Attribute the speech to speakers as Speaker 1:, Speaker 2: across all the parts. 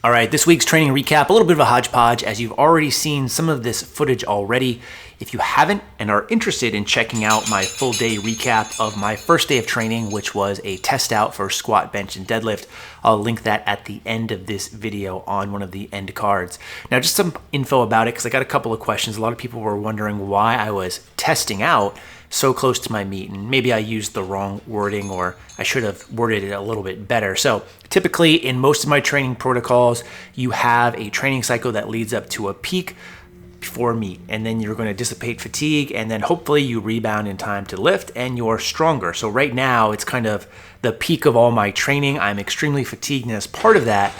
Speaker 1: All right, this week's training recap, a little bit of a hodgepodge as you've already seen some of this footage already. If you haven't and are interested in checking out my full day recap of my first day of training, which was a test out for squat, bench, and deadlift, I'll link that at the end of this video on one of the end cards. Now, just some info about it, because I got a couple of questions. A lot of people were wondering why I was testing out so close to my meet, and maybe I used the wrong wording, or I should have worded it a little bit better. So typically in most of my training protocols, you have a training cycle that leads up to a peak before meet, and then you're going to dissipate fatigue, and then hopefully you rebound in time to lift and you're stronger. So right now it's kind of the peak of all my training. I'm extremely fatigued, and as part of that,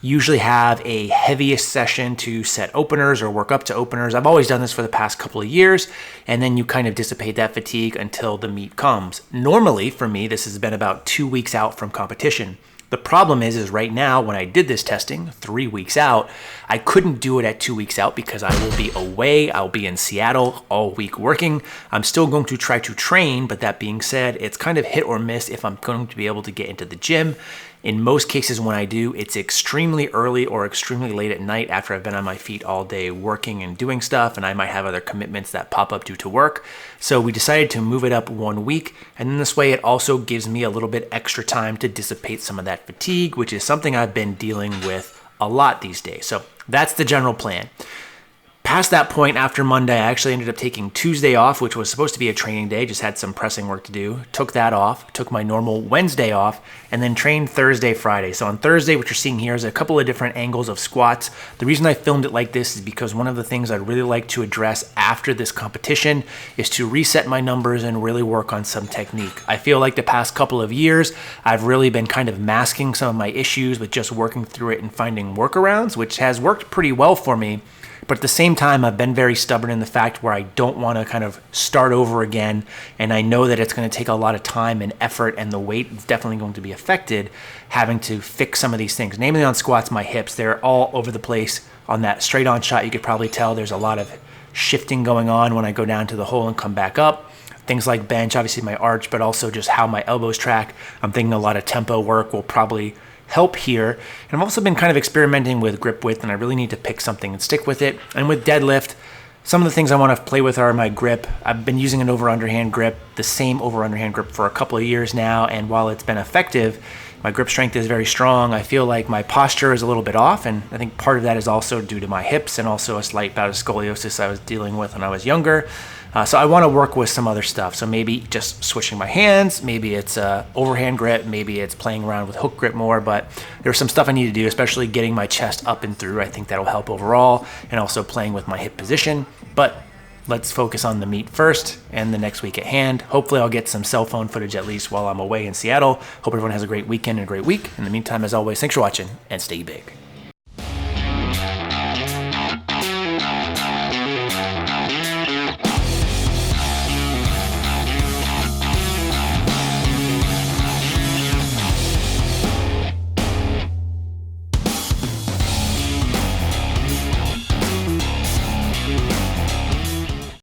Speaker 1: usually have a heaviest session to set openers or work up to openers. I've always done this for the past couple of years, and then you kind of dissipate that fatigue until the meet comes. Normally for me, this has been about 2 weeks out from competition. The problem is right now when I did this testing 3 weeks out, I couldn't do it at 2 weeks out because I will be away. I'll be in Seattle all week working. I'm still going to try to train, but that being said, it's kind of hit or miss if I'm going to be able to get into the gym. In most cases when I do, it's extremely early or extremely late at night after I've been on my feet all day working and doing stuff, and I might have other commitments that pop up due to work. So we decided to move it up 1 week, and then this way it also gives me a little bit extra time to dissipate some of that fatigue, which is something I've been dealing with a lot these days. So that's the general plan. Past that point, after Monday, I actually ended up taking Tuesday off, which was supposed to be a training day, just had some pressing work to do. Took that off, took my normal Wednesday off, and then trained Thursday, Friday. So on Thursday, what you're seeing here is a couple of different angles of squats. The reason I filmed it like this is because one of the things I'd really like to address after this competition is to reset my numbers and really work on some technique. I feel like the past couple of years, I've really been kind of masking some of my issues with just working through it and finding workarounds, which has worked pretty well for me. But at the same time, I've been very stubborn in the fact where I don't want to kind of start over again. And I know that it's going to take a lot of time and effort, and the weight is definitely going to be affected having to fix some of these things. Namely on squats, my hips, they're all over the place. On that straight on shot, you could probably tell there's a lot of shifting going on when I go down to the hole and come back up. Things like bench, obviously my arch, but also just how my elbows track. I'm thinking a lot of tempo work will probably help here. And I've also been kind of experimenting with grip width, and I really need to pick something and stick with it. And with deadlift, some of the things I want to play with are my grip. I've been using an over-underhand grip, the same over-underhand grip for a couple of years now, and while it's been effective, my grip strength is very strong. I feel like my posture is a little bit off, and I think part of that is also due to my hips and also a slight bout of scoliosis I was dealing with when I was younger. So I want to work with some other stuff. So maybe just switching my hands, maybe it's overhand grip, maybe it's playing around with hook grip more, but there's some stuff I need to do, especially getting my chest up and through. I think that'll help overall, and also playing with my hip position. But let's focus on the meet first and the next week at hand. Hopefully I'll get some cell phone footage at least while I'm away in Seattle. Hope everyone has a great weekend and a great week. In the meantime, as always, thanks for watching and stay big.